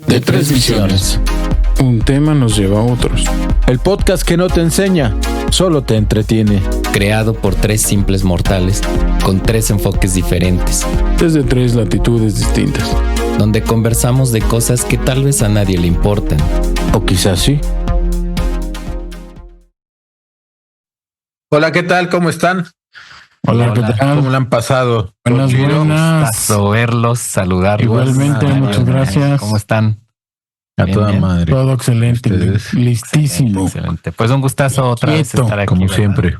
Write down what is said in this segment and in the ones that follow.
De tres visiones. Un tema nos lleva a otros. El podcast que no te enseña, solo te entretiene. Creado por tres simples mortales, con tres enfoques diferentes. Desde tres latitudes distintas. Donde conversamos de cosas que tal vez a nadie le importan. O quizás sí. Hola, ¿qué tal? ¿Cómo están? Hola, ¿qué tal? ¿Cómo le han pasado? Buenas. Gustazo verlos, saludarlos. Igualmente, muchas gracias. ¿Cómo están? A toda madre. Todo excelente. Listísimo. Excelente. Pues un gustazo otra vez estar aquí. Como ¿verdad? siempre.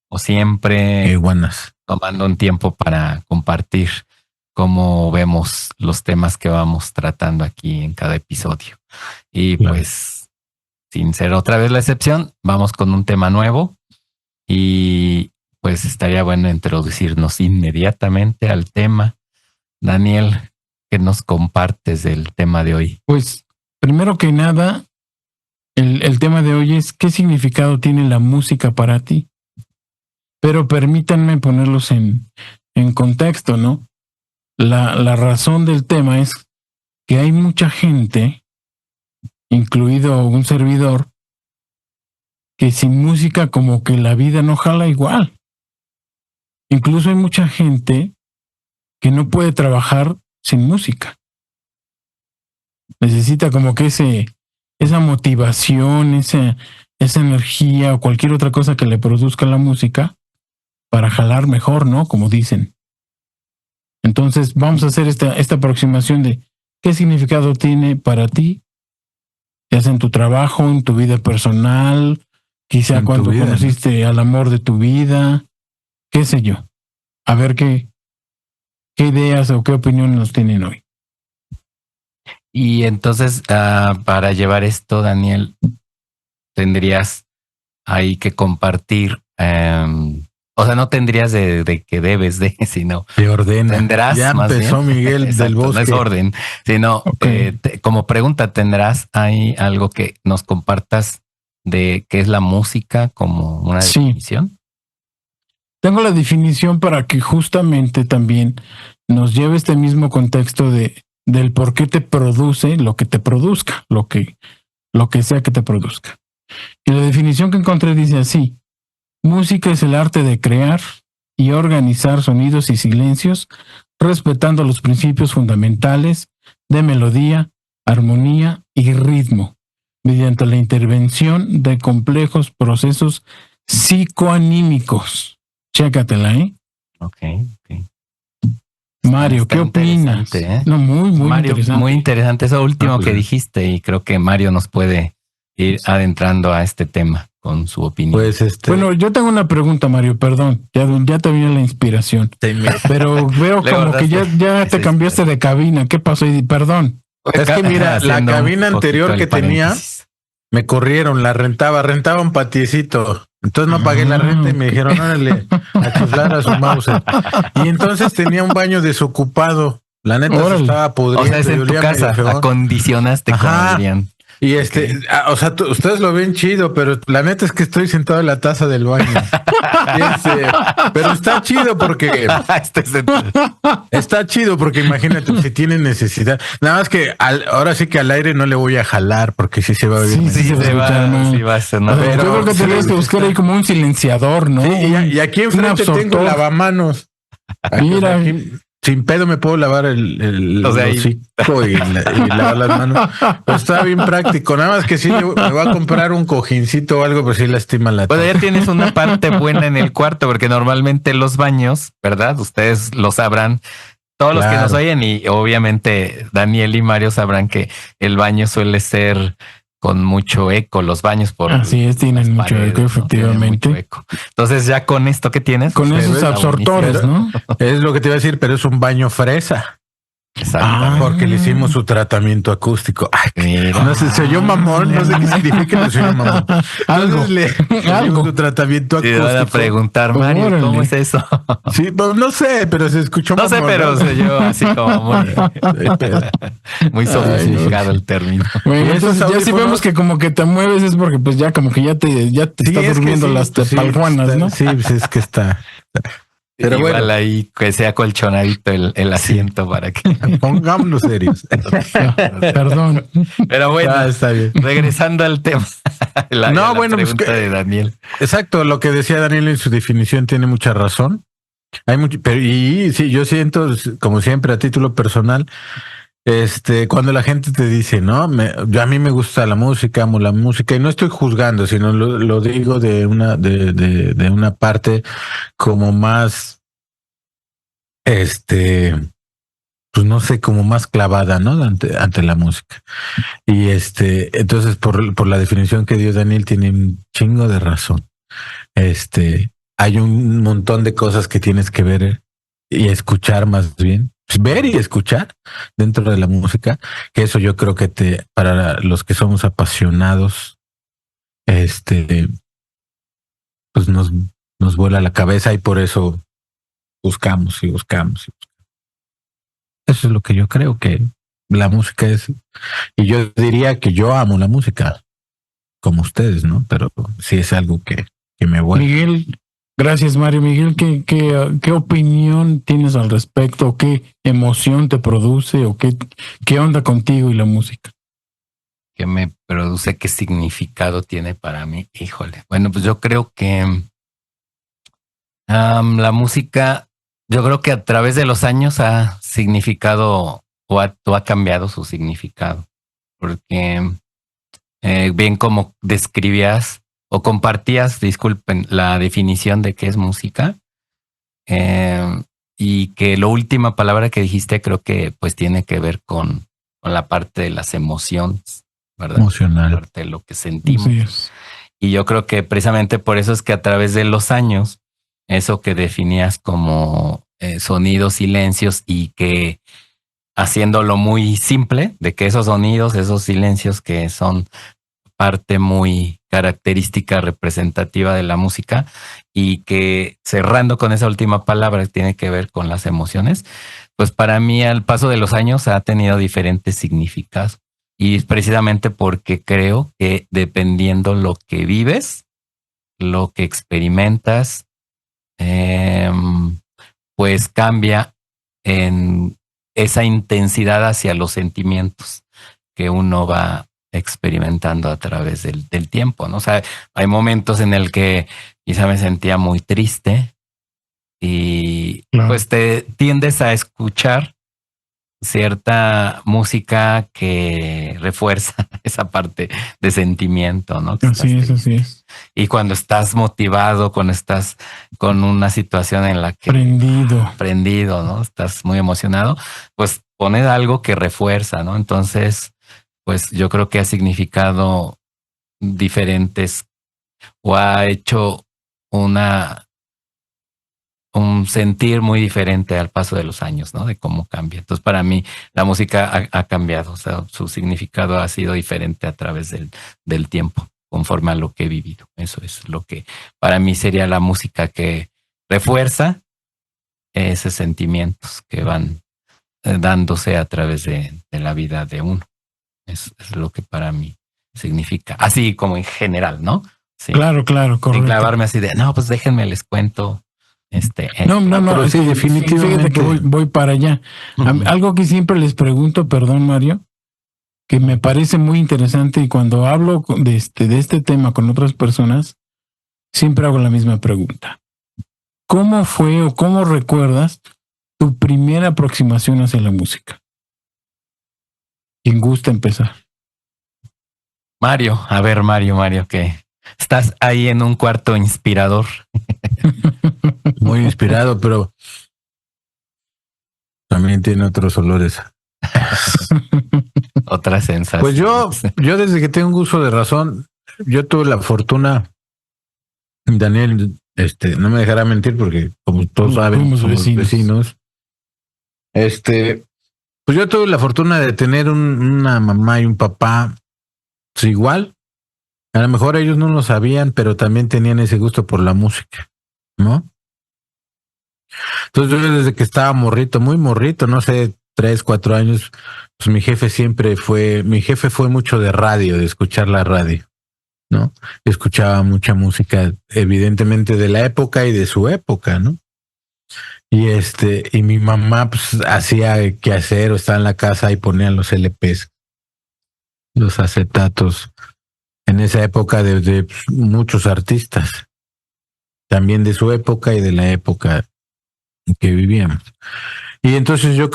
O siempre. Buenas. Tomando un tiempo para compartir cómo vemos los temas que vamos tratando aquí en cada episodio. Y claro, pues, sin ser otra vez la excepción, vamos con un tema nuevo y pues estaría bueno introducirnos inmediatamente al tema. Daniel, ¿qué nos compartes del tema de hoy? Pues, primero que nada, el tema de hoy es ¿qué significado tiene la música para ti? Pero permítanme ponerlos en contexto, ¿no? La razón del tema es que hay mucha gente, incluido un servidor, que sin música como que la vida no jala igual. Incluso hay mucha gente que no puede trabajar sin música. Necesita como que esa motivación, esa energía o cualquier otra cosa que le produzca la música para jalar mejor, ¿no? Como dicen. Entonces vamos a hacer esta aproximación de qué significado tiene para ti, ya sea en tu trabajo, en tu vida personal, quizá cuando conociste al amor de tu vida, qué sé yo. A ver qué ideas o qué opinión nos tienen hoy. Y entonces, para llevar esto, Daniel, tendrías ahí que compartir, o sea, no tendrías de que debes de, sino te ordena. Tendrás. Ya más empezó bien, Miguel exacto, del Bosque. No es orden, sino Okay. Como pregunta, ¿tendrás ahí algo que nos compartas de qué es la música como una Sí. definición? Tengo la definición para que justamente también nos lleve este mismo contexto del por qué te produce lo que te produzca, lo que sea que te produzca. Y la definición que encontré dice así: música es el arte de crear y organizar sonidos y silencios, respetando los principios fundamentales de melodía, armonía y ritmo, mediante la intervención de complejos procesos psicoanímicos. Chécatela, ¿eh? Ok. Mario, Está ¿qué opinas? interesante, ¿eh? No, muy Mario, interesante. muy interesante eso último pues que sí. dijiste, y creo que Mario nos puede ir adentrando a este tema con su opinión. Pues Bueno, yo tengo una pregunta, Mario, perdón. Ya te viene la inspiración. Pero veo Le como que ya te cambiaste de cabina. ¿Qué pasó? Perdón. es que mira, la Haciendo un cabina anterior poquito que el tenía, paréntesis. me corrieron, la rentaba un patiecito. Entonces no pagué la renta y me dijeron, órale, a chiflar a su mouse. Y entonces tenía un baño desocupado. La neta se Órale. estaba pudriendo. O sea, es y en tu olía casa, medio feo. acondicionaste, como Ajá. dirían. Y o sea, ustedes lo ven chido, pero la neta es que estoy sentado en la taza del baño. Pero está chido porque imagínate, si tienen necesidad. Nada más que ahora sí que al aire no le voy a jalar porque sí se va a oír. Sí, Sí, se va a escuchar mal. sí va a sonar. Yo creo que tenías que buscar ahí como un silenciador, ¿no? Sí, y aquí enfrente un tengo absortor. lavamanos. Mira. Aquí, sin pedo me puedo lavar el O sea, hocico y lavar las manos. Pues está bien práctico. Nada más que sí me voy a comprar un cojincito o algo, pero sí lastima la Pues taza. ya tienes una parte buena en el cuarto, porque normalmente los baños, ¿verdad? Ustedes lo sabrán, todos los que Claro. nos oyen, y obviamente Daniel y Mario sabrán que el baño suele ser con mucho eco, los baños por Así es, tienen las mucho paredes, eco, ¿no? efectivamente. Tienen mucho eco. Entonces ya con esto que tienes, Con pues, esos está absortores, buenísimo. ¿no? Es lo que te iba a decir, pero es un baño fresa. Exactamente. Porque le hicimos su tratamiento acústico. Ay, Mira. no sé, se oyó mamón, no sé qué significa, pero se oyó mamón. Algo. Entonces le Algo. hicimos su tratamiento Te van a acústico. preguntar, Mario, Órale. ¿cómo es eso? Sí, pues, no sé, pero se escuchó No sé, mamón, pero ¿no? se yo así como muy sofisticado el término. Bueno, Y esos entonces ya si audífonos- vemos que como que te mueves es porque pues ya como que ya te Sí, está es que durmiendo sí, las pues sí, tepaljuanas, está- ¿no? Sí, pues es que está. Pero igual bueno, ahí que sea colchonadito el asiento para que. pongámonos serios. Perdón. Pero bueno, Está bien. regresando al tema, la Bueno, pues pregunta de Daniel. exacto, lo que decía Daniel en su definición tiene mucha razón. Hay mucho, pero y sí, yo siento, como siempre, a título personal, cuando la gente te dice, no, yo a mí me gusta la música, amo la música, y no estoy juzgando, sino lo digo de una parte como más, pues no sé, como más clavada, ¿no? Ante la música. Y entonces, por la definición que dio Daniel, tiene un chingo de razón. Hay un montón de cosas que tienes que ver y escuchar más bien. Ver y escuchar dentro de la música, que eso yo creo que para los que somos apasionados, pues nos vuela la cabeza y por eso buscamos y buscamos. Eso es lo que yo creo que la música es. Y yo diría que yo amo la música, como ustedes, ¿no? Pero sí es algo que me vuelve. Miguel, gracias Mario. Miguel, ¿qué opinión tienes al respecto? ¿Qué emoción te produce? ¿O qué onda contigo y la música? ¿Qué me produce? ¿Qué significado tiene para mí? Híjole. Bueno, pues yo creo que la música, yo creo que a través de los años ha significado o ha cambiado su significado. Porque bien como describías o compartías, disculpen, la definición de qué es música, y que la última palabra que dijiste creo que pues tiene que ver con la parte de las emociones, ¿verdad? Emocional. La parte de lo que sentimos. Así es. Y yo creo que precisamente por eso es que a través de los años, eso que definías como sonidos, silencios, y que haciéndolo muy simple, de que esos sonidos, esos silencios que son parte muy característica representativa de la música, y que cerrando con esa última palabra que tiene que ver con las emociones, pues para mí al paso de los años ha tenido diferentes significados, y es precisamente porque creo que dependiendo lo que vives, lo que experimentas, pues cambia en esa intensidad hacia los sentimientos que uno va experimentando a través del tiempo, ¿no? O sea, hay momentos en el que quizá me sentía muy triste y Claro. pues te tiendes a escuchar cierta música que refuerza esa parte de sentimiento, ¿no? Que Así estás es, triste. así es. Y cuando estás motivado, cuando estás con una situación en la que prendido, ¿no? Estás muy emocionado, pues pones algo que refuerza, ¿no? Entonces, pues yo creo que ha significado diferentes o ha hecho un sentir muy diferente al paso de los años, ¿no? De cómo cambia. Entonces, para mí, la música ha cambiado, o sea, su significado ha sido diferente a través del tiempo, conforme a lo que he vivido. Eso es lo que para mí sería la música que refuerza esos sentimientos que van dándose a través de la vida de uno. Es lo que para mí significa. Así como en general, ¿no? Sí. Claro, correcto. Sin clavarme así de, no, pues déjenme les cuento. No, pero sí, definitivamente. Fíjate que voy para allá. Algo que siempre les pregunto, perdón, Mario, que me parece muy interesante, y cuando hablo de este tema con otras personas, siempre hago la misma pregunta. ¿Cómo fue o cómo recuerdas tu primera aproximación hacia la música? ¿Quién gusta empezar? Mario, a ver, Mario, que estás ahí en un cuarto inspirador. Muy inspirado, pero también tiene otros olores. Otra sensación. Pues yo desde que tengo un uso de razón, yo tuve la fortuna, Daniel, no me dejará mentir porque como todos saben, somos vecinos. Pues yo tuve la fortuna de tener una mamá y un papá, pues igual. A lo mejor ellos no lo sabían, pero también tenían ese gusto por la música, ¿no? Entonces yo desde que estaba morrito, muy morrito, no sé, 3, 4 años, pues mi jefe fue mucho de radio, de escuchar la radio, ¿no? Escuchaba mucha música, evidentemente de la época y de su época, ¿no? Y mi mamá pues hacía qué hacer, o estaba en la casa y ponían los LPs, los acetatos, en esa época de muchos artistas, también de su época y de la época en que vivíamos. Y entonces yo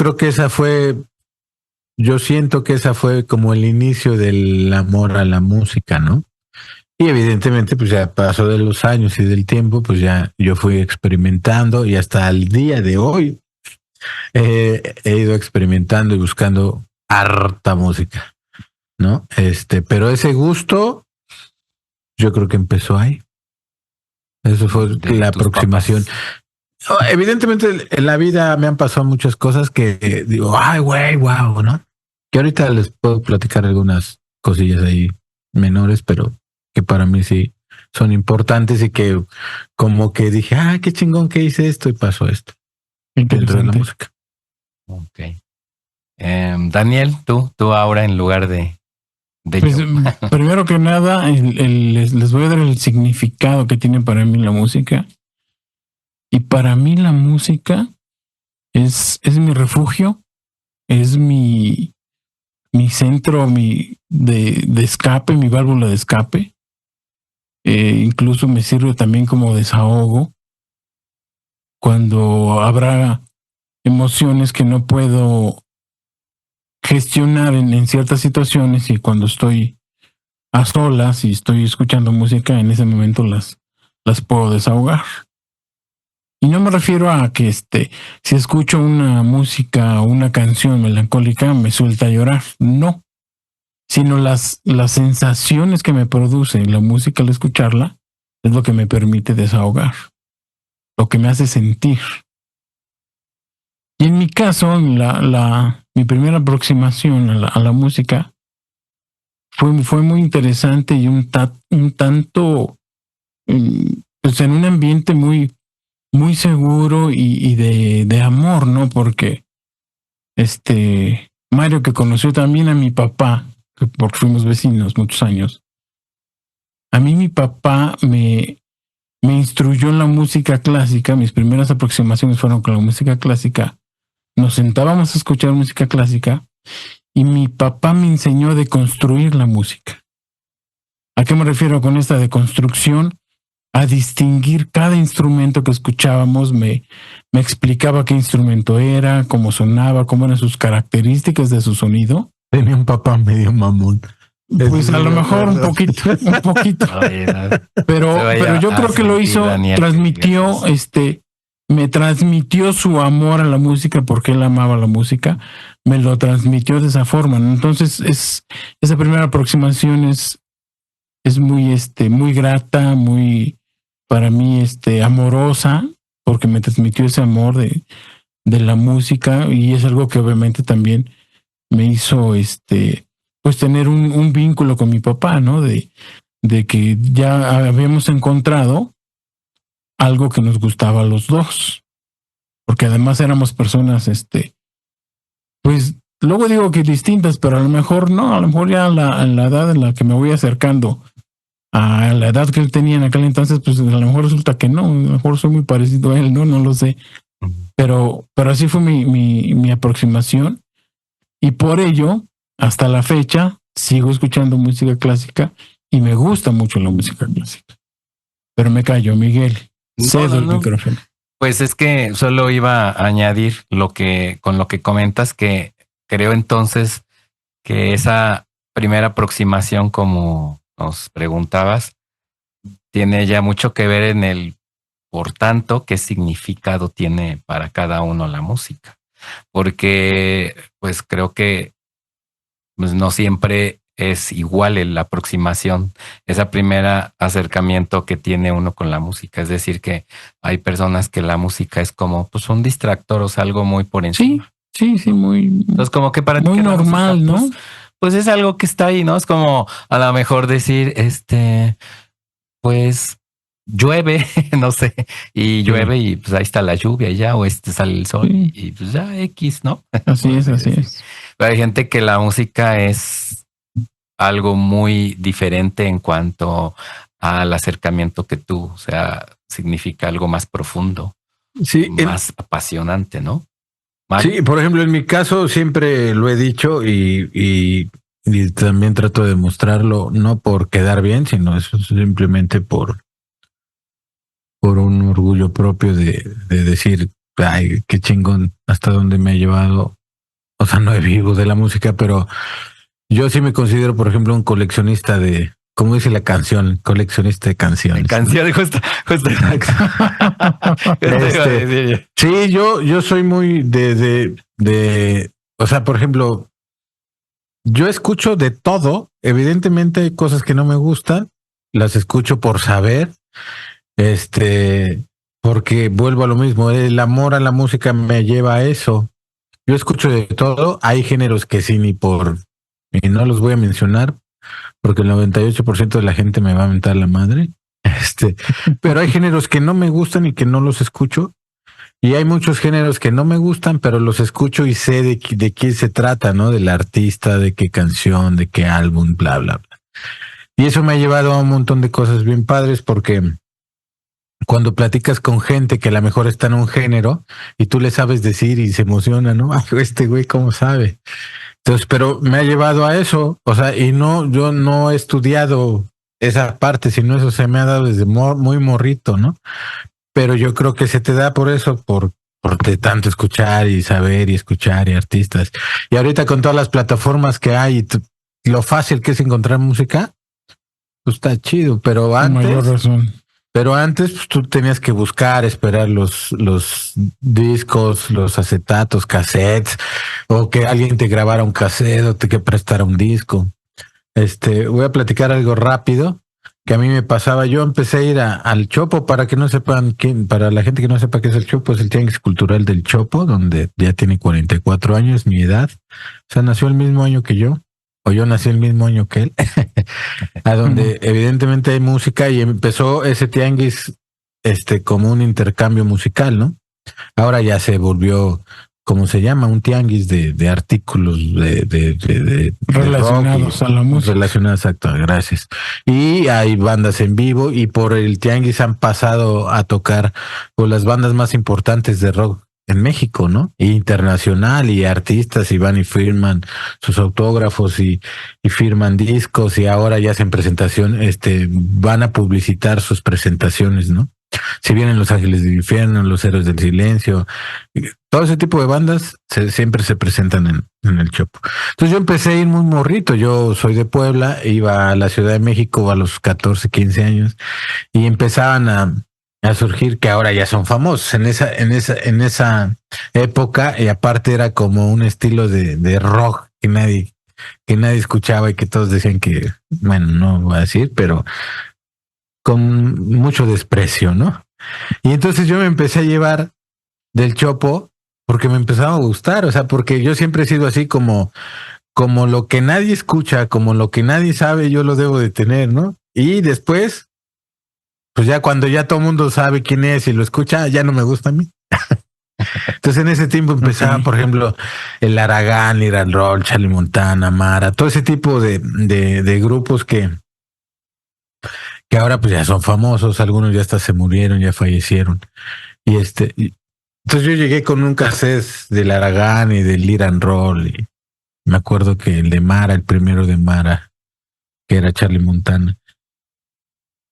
siento que esa fue como el inicio del amor a la música, ¿no? Y evidentemente, pues ya pasó de los años y del tiempo, pues ya yo fui experimentando y hasta el día de hoy he ido experimentando y buscando harta música, ¿no? Pero ese gusto, yo creo que empezó ahí. Eso fue de la tus aproximación. papás. Evidentemente, en la vida me han pasado muchas cosas que digo, ay, güey, wow, ¿no? Que ahorita les puedo platicar algunas cosillas ahí menores, pero que para mí sí son importantes y que como que dije, ah, qué chingón que hice esto y pasó esto dentro de la Interesante. música. Ok. Daniel, tú ahora en lugar de Pues yo. primero que nada, les voy a dar el significado que tiene para mí la música. Y para mí la música es mi refugio, es mi centro de escape, mi válvula de escape. Incluso me sirve también como desahogo cuando habrá emociones que no puedo gestionar en ciertas situaciones, y cuando estoy a solas y estoy escuchando música, en ese momento las puedo desahogar. Y no me refiero a que si escucho una música o una canción melancólica me suelta a llorar, no, sino las sensaciones que me produce la música al escucharla es lo que me permite desahogar, lo que me hace sentir. Y en mi caso, mi primera aproximación a la música fue muy interesante y un tanto, pues en un ambiente muy seguro y de amor, ¿no? Porque Mario, que conoció también a mi papá, porque fuimos vecinos muchos años, a mí mi papá me instruyó en la música clásica. Mis primeras aproximaciones fueron con la música clásica. Nos sentábamos a escuchar música clásica y mi papá me enseñó a deconstruir la música. ¿A qué me refiero con esta deconstrucción? A distinguir cada instrumento que escuchábamos. Me explicaba qué instrumento era, cómo sonaba, cómo eran sus características de su sonido. Tenía un papá medio mamón. Pues a lo mejor un poquito. Pero yo creo que lo hizo, Daniel, transmitió, me transmitió su amor a la música porque él amaba la música, me lo transmitió de esa forma, ¿no? Entonces esa primera aproximación es muy grata, muy, para mí, amorosa, porque me transmitió ese amor de la música, y es algo que obviamente también me hizo, pues tener un vínculo con mi papá, ¿no? De que ya habíamos encontrado algo que nos gustaba a los dos, porque además éramos personas, pues luego digo que distintas, pero a lo mejor no, a lo mejor ya en la edad en la que me voy acercando a la edad que él tenía en aquel entonces, pues a lo mejor resulta que no, a lo mejor soy muy parecido a él, no lo sé, pero así fue mi aproximación, y por ello, hasta la fecha, sigo escuchando música clásica y me gusta mucho la música clásica. Pero me callo, Miguel. Cedo el micrófono. Pues es que solo iba a añadir con lo que comentas, que creo entonces que esa primera aproximación, como nos preguntabas, tiene ya mucho que ver en el, por tanto, qué significado tiene para cada uno la música. Porque pues creo que pues no siempre es igual la aproximación, ese primer acercamiento que tiene uno con la música. Es decir, que hay personas que la música es como pues un distractor, o sea, algo muy por encima. Sí, muy. Entonces, como que para ti muy normal, música, ¿no? Pues es algo que está ahí, ¿no? Es como a lo mejor decir, pues llueve, no sé, y llueve y pues ahí está la lluvia ya, o sale el sol y pues ya X, ¿no? Así es. Pero hay gente que la música es algo muy diferente en cuanto al acercamiento que tú, o sea, significa algo más profundo, Sí, más apasionante, ¿no? Sí, por ejemplo, en mi caso siempre lo he dicho y también trato de mostrarlo, no por quedar bien, sino eso simplemente por un orgullo propio de decir, ay, qué chingón, hasta dónde me ha llevado. O sea, no he vivo de la música, pero yo sí me considero, por ejemplo, un coleccionista de, como dice la canción, coleccionista de canciones. Canción, justo. Sí, yo soy muy o sea, por ejemplo, yo escucho de todo. Evidentemente hay cosas que no me gustan, las escucho por saber, porque vuelvo a lo mismo, el amor a la música me lleva a eso. Yo escucho de todo, hay géneros que sí y no los voy a mencionar, porque el 98% de la gente me va a mentar la madre. Pero hay géneros que no me gustan y que no los escucho. Y hay muchos géneros que no me gustan, pero los escucho y sé de qué se trata, ¿no? Del artista, de qué canción, de qué álbum, bla, bla, bla. Y eso me ha llevado a un montón de cosas bien padres porque cuando platicas con gente que a lo mejor está en un género y tú le sabes decir y se emociona, ¿no? Ay, este güey, ¿cómo sabe? Entonces, pero me ha llevado a eso, o sea, y no, yo no he estudiado esa parte, sino eso se me ha dado desde muy morrito, ¿no? Pero yo creo que se te da por eso, por de tanto escuchar y saber y escuchar y artistas. Y ahorita con todas las plataformas que hay, lo fácil que es encontrar música, pues está chido, pero Con mayor antes, razón. pues tú tenías que buscar, esperar los discos, los acetatos, cassettes, o que alguien te grabara un cassette o te que prestara un disco. Voy a platicar algo rápido que a mí me pasaba. Yo empecé a ir al Chopo, para que no sepan para la gente que no sepa qué es el Chopo, es el Tianguis Cultural del Chopo, donde ya tiene 44 años, mi edad. O sea, nació el mismo año que yo, o yo nací el mismo año que él, a donde evidentemente hay música y empezó ese tianguis, como un intercambio musical, ¿no? Ahora ya se volvió, ¿cómo se llama? Un tianguis de artículos de Relacionados rock a la música. relacionados, exacto, gracias. Y hay bandas en vivo y por el tianguis han pasado a tocar con las bandas más importantes de rock en México, ¿no? Internacional, y artistas, y van y firman sus autógrafos y firman discos, y ahora ya hacen presentación, van a publicitar sus presentaciones, ¿no? Si vienen Los Ángeles del Infierno, Los Héroes del Silencio, todo ese tipo de bandas siempre se presentan en el Chopo. Entonces yo empecé a ir muy morrito. Yo soy de Puebla, iba a la Ciudad de México a los 14, 15 años y empezaban a surgir, que ahora ya son famosos en esa época, y aparte era como un estilo de rock que nadie escuchaba y que todos decían que, bueno, no voy a decir, pero con mucho desprecio, ¿no? Y entonces yo me empecé a llevar del Chopo porque me empezaba a gustar, o sea, porque yo siempre he sido así como lo que nadie escucha, como lo que nadie sabe, yo lo debo de tener, ¿no? Y después, pues ya cuando ya todo el mundo sabe quién es y lo escucha, ya no me gusta a mí. Entonces en ese tiempo empezaba, por ejemplo, el Aragán, Irán Roll, Charlie Montana, Mara, todo ese tipo de grupos que ahora pues ya son famosos, algunos ya hasta se murieron, ya fallecieron. Y entonces yo llegué con un cassette del Aragán y del Irán Roll, y me acuerdo que el de Mara, el primero de Mara, que era Charlie Montana.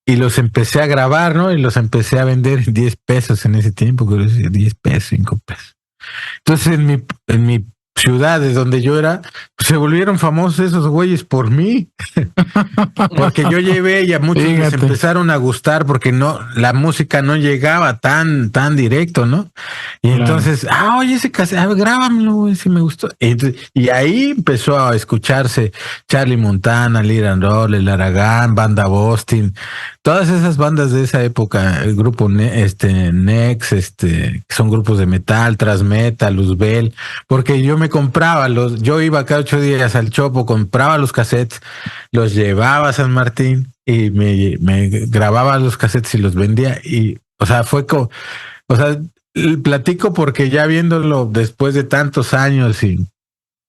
Y los empecé a grabar, ¿no? Y los empecé a vender en 10 pesos en ese tiempo, creo que 10 pesos, 5 pesos. Entonces en mi ciudad de donde yo era, pues se volvieron famosos esos güeyes por mí. Porque yo llevé y a muchos les empezaron a gustar porque la música no llegaba tan directo, ¿no? Y entonces, oye, ese cassette, grábamelo, güey, si me gustó. Y ahí empezó a escucharse Charlie Montana, Liran Roll, el Aragán, Banda Boston, todas esas bandas de esa época, el grupo Nex, que son grupos de metal, Transmetal, Luzbel, porque yo me compraba yo iba cada 8 días al Chopo, compraba los cassettes, los llevaba a San Martín y me grababa los cassettes y los vendía. Y, o sea, platico porque ya viéndolo después de tantos años y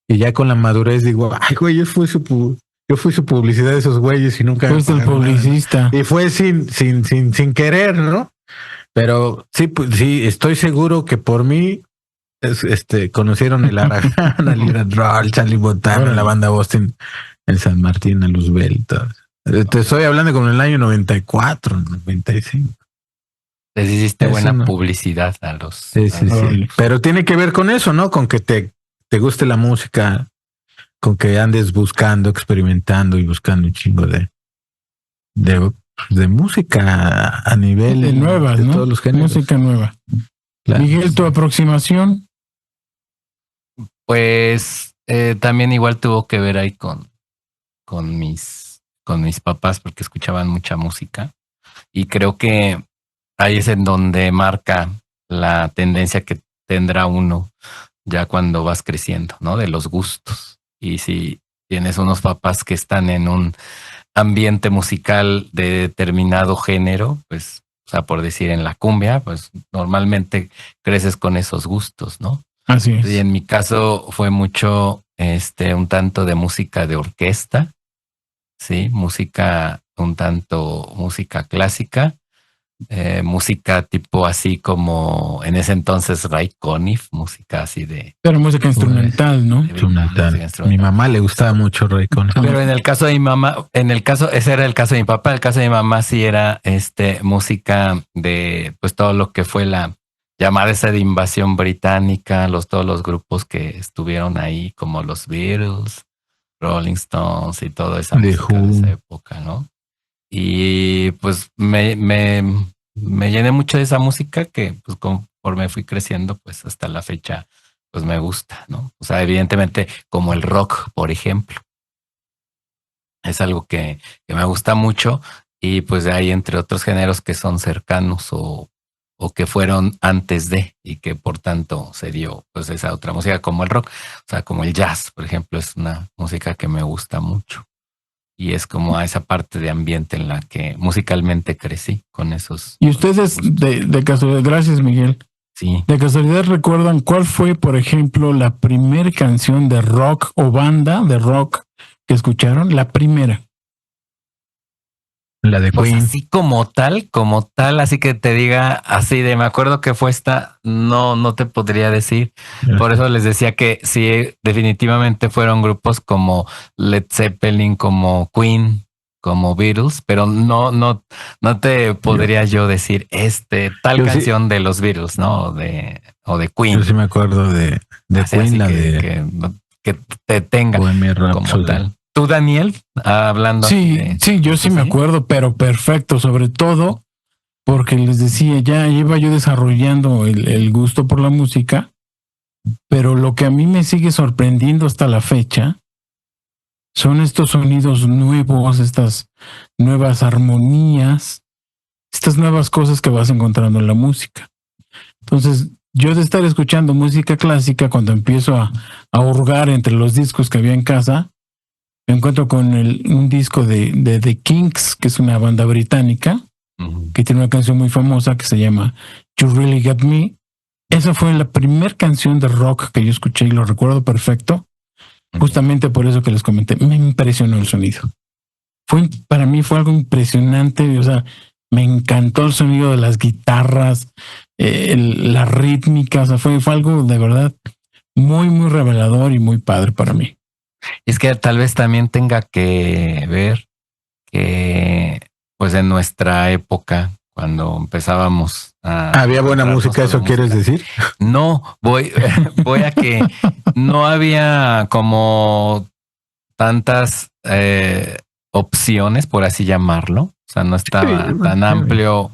ya con la madurez digo, ay, güey, yo fui su publicidad de esos güeyes y nunca. Fuiste el publicista. Y fue sin querer, ¿no? Pero sí, pues, sí, estoy seguro que por mí conocieron el Aragán, al Ira Roll, Charlie Botano, la banda Boston, el San Martín, a Luzbel. Te estoy hablando como en el año 94, 95. Les hiciste Eso buena no. publicidad a los... Sí, sí, sí. Pero tiene que ver con eso, ¿no? Con que te guste la música, con que andes buscando, experimentando y buscando un chingo de música a nivel de nuevas, de ¿no? todos los géneros. Música nueva. Claro. Miguel, tu aproximación. Pues también igual tuvo que ver ahí con mis papás porque escuchaban mucha música y creo que ahí es en donde marca la tendencia que tendrá uno ya cuando vas creciendo, ¿no? De los gustos. Y si tienes unos papás que están en un ambiente musical de determinado género, pues, o sea, por decir en la cumbia, pues normalmente creces con esos gustos, ¿no? Así es. Y en mi caso fue mucho, un tanto de música de orquesta, sí, un tanto música clásica, música tipo así como en ese entonces Ray Conniff, música así de... Pero música instrumental, ¿no? Instrumental. Mi mamá le gustaba mucho Ray Conniff. Pero en el caso de mi mamá, ese era el caso de mi papá, el caso de mi mamá sí era música de pues todo lo que fue la llamada esa de invasión británica, todos los grupos que estuvieron ahí, como los Beatles, Rolling Stones y toda esa música de esa época, ¿no? Y pues me llené mucho de esa música que pues conforme fui creciendo, pues hasta la fecha, pues me gusta, ¿no? O sea, evidentemente como el rock, por ejemplo. Es algo que me gusta mucho y pues de ahí entre otros géneros que son cercanos o que fueron antes de y que por tanto se dio pues esa otra música como el rock, o sea, como el jazz, por ejemplo, es una música que me gusta mucho y es como a esa parte de ambiente en la que musicalmente crecí con esos. Y ustedes de casualidad, gracias Miguel. Sí. ¿De casualidad recuerdan cuál fue, por ejemplo, la primera canción de rock o banda de rock que escucharon? La primera. La de Pues Queen. así como tal, así que te diga así de me acuerdo que fue esta, no te podría decir. Por eso les decía que sí, definitivamente fueron grupos como Led Zeppelin, como Queen, como Beatles, pero no te podría yo decir tal yo canción de los Beatles, ¿no? O de Queen. Yo sí me acuerdo de Así, Queen, la que te tenga como tal. ¿Tú, Daniel? Hablando. Sí, yo sí me acuerdo, pero perfecto, sobre todo porque les decía, ya iba yo desarrollando el gusto por la música, pero lo que a mí me sigue sorprendiendo hasta la fecha son estos sonidos nuevos, estas nuevas armonías, estas nuevas cosas que vas encontrando en la música. Entonces, yo de estar escuchando música clásica, cuando empiezo a hurgar entre los discos que había en casa, me encuentro con un disco de The Kinks, que es una banda británica, que tiene una canción muy famosa que se llama You Really Got Me. Esa fue la primera canción de rock que yo escuché y lo recuerdo perfecto. Justamente por eso que les comenté, me impresionó el sonido. Para mí fue algo impresionante, o sea, me encantó el sonido de las guitarras, la rítmica, o sea, fue algo de verdad muy, muy revelador y muy padre para mí. Es que tal vez también tenga que ver que, pues en nuestra época, cuando empezábamos ¿había buena música, eso quieres decir? No, voy a que no había como tantas opciones, por así llamarlo. O sea, no estaba tan amplio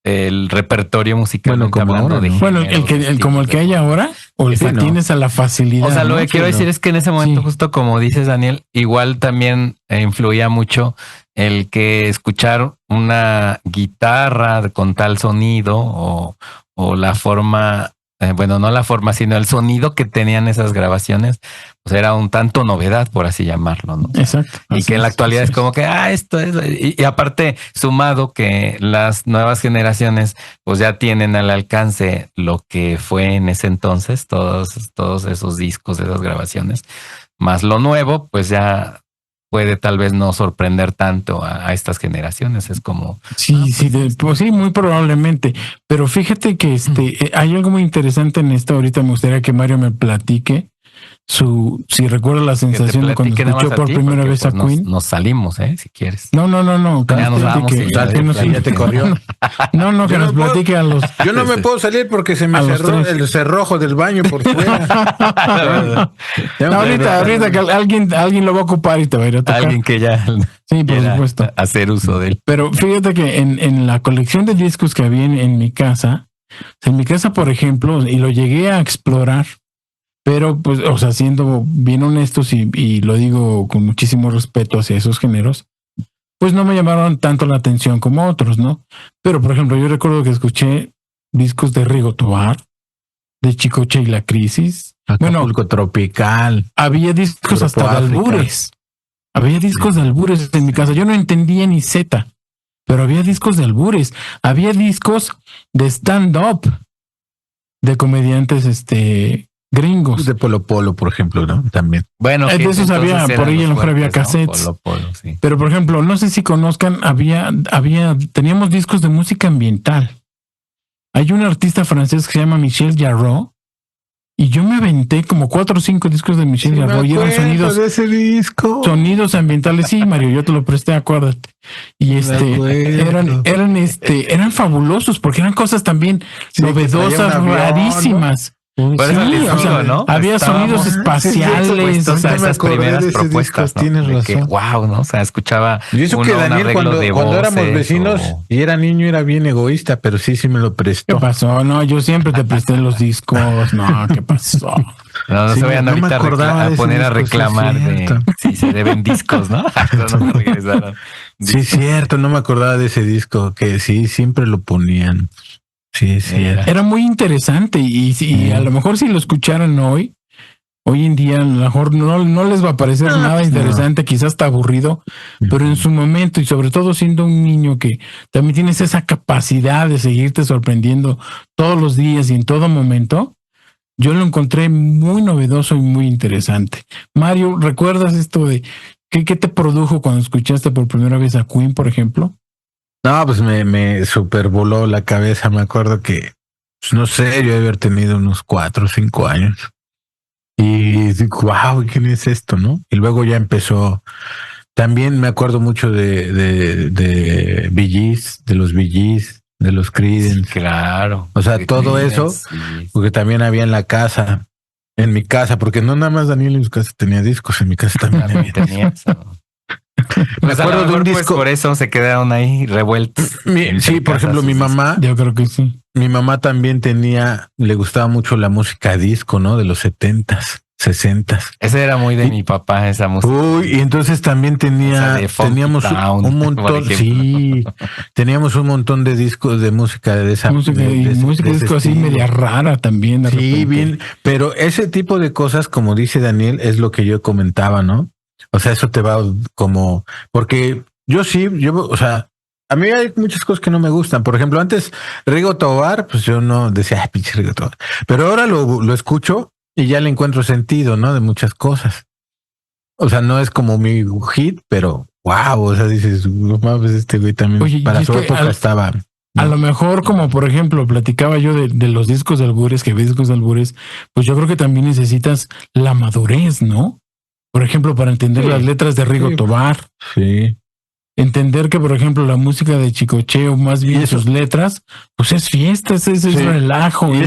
el repertorio musical. Bueno, como hablando ahora, de ¿no? géneros, como el que hay ahora, o el que tienes a la facilidad. O sea, lo que quiero decir es que en ese momento, justo como dices, Daniel, igual también influía mucho el que escuchar una guitarra con tal sonido o la forma, bueno, no la forma, sino el sonido que tenían esas grabaciones, pues era un tanto novedad, por así llamarlo, ¿no? Exacto. Y que en la actualidad es como que, esto es, y aparte sumado que las nuevas generaciones pues ya tienen al alcance lo que fue en ese entonces, todos esos discos, esas grabaciones, más lo nuevo, pues ya puede tal vez no sorprender tanto a estas generaciones. Es como... Sí, pues sí, muy probablemente. Pero fíjate que hay algo muy interesante en esto. Ahorita me gustaría que Mario me platique si recuerda la sensación de cuando escuchó por primera vez a Queen. Nos salimos, si quieres. No. Ya nos vamos. Ya te corrió. No, que nos platique a los... Yo no me puedo salir porque se me cerró el cerrojo del baño por fuera. ahorita que alguien lo va a ocupar y te va a ir a tocar. Alguien que ya... Sí, por supuesto. Hacer uso de él. Pero fíjate que en la colección de discos que había en mi casa, por ejemplo, y lo llegué a explorar, pero pues, o sea, siendo bien honestos y lo digo con muchísimo respeto hacia esos géneros, pues no me llamaron tanto la atención como otros, ¿no? Pero, por ejemplo, yo recuerdo que escuché discos de Rigo Tobar, de Chicoche y la Crisis. Acapulco Tropical. Había discos hasta de albures. Había discos de albures en mi casa. Yo no entendía ni Z, pero había discos de albures. Había discos de stand-up de comediantes gringos. De Polo Polo, por ejemplo, ¿no? También. Bueno, de esos había, por ahí a lo mejor había cassettes. ¿No? Polo, sí. Pero, por ejemplo, no sé si conozcan, teníamos discos de música ambiental. Hay un artista francés que se llama Michel Jarreau, y yo me aventé como 4 o 5 discos de Michel Jarreau y eran sonidos ambientales. Sí, Mario, yo te lo presté, acuérdate. Y eran fabulosos porque eran cosas también novedosas, rarísimas. ¿no? Había sonidos espaciales. Esas primeras propuestas, ¿no? Tienes razón. Wow, ¿no? O sea, escuchaba. Y eso que Daniel, cuando éramos vecinos y era niño, era bien egoísta, pero sí me lo prestó. ¿Qué pasó? No, yo siempre te presté los discos. No, ¿qué pasó? No se vayan ahorita a poner a reclamar si se deben discos, ¿no? No regresaron. Sí, cierto, no me acordaba de ese disco, que sí, siempre lo ponían. Sí. Era muy interesante y a lo mejor si lo escucharan hoy en día a lo mejor no les va a parecer nada interesante, quizás está aburrido, pero en su momento y sobre todo siendo un niño que también tienes esa capacidad de seguirte sorprendiendo todos los días y en todo momento, yo lo encontré muy novedoso y muy interesante. Mario, ¿recuerdas esto de qué te produjo cuando escuchaste por primera vez a Queen, por ejemplo? No, pues me supervoló la cabeza. Me acuerdo que, pues no sé, yo haber tenido unos 4 o 5 años. Y digo, wow, ¿quién es esto, no? Y luego ya empezó. También me acuerdo mucho de Bee Gees, de los Bee Gees, de los Creedence. Sí, claro. O sea, todo eso, porque también había en mi casa, porque no nada más Daniel en su casa tenía discos, en mi casa también tenía eso. Me acuerdo de un disco. Pues por eso se quedaron ahí revueltos. Sí, por ejemplo, mi mamá. Yo creo que sí. Mi mamá también le gustaba mucho la música disco, ¿no? De los 70s, 60s. Ese era muy de mi papá, esa música. Y entonces también teníamos un montón. Sí, teníamos un montón de discos de música de esa música disco así media rara también. Sí, bien. Pero ese tipo de cosas, como dice Daniel, es lo que yo comentaba, ¿no? O sea, eso te va como, porque o sea, a mí hay muchas cosas que no me gustan. Por ejemplo, antes Rigo Tobar, pues yo no decía, pinche Rigo Tobar. Pero ahora lo escucho y ya le encuentro sentido, ¿no? De muchas cosas. O sea, no es como mi hit, pero wow, o sea, dices, no mames, este güey también. Oye, para su época estaba. A lo mejor, como por ejemplo, platicaba yo de los discos de albures, que ves discos de albures, pues yo creo que también necesitas la madurez, ¿no? Por ejemplo, para entender las letras de Rigo Tobar. Sí. Entender que, por ejemplo, la música de Chicoche o más bien sus letras, pues es fiesta, es relajo. Y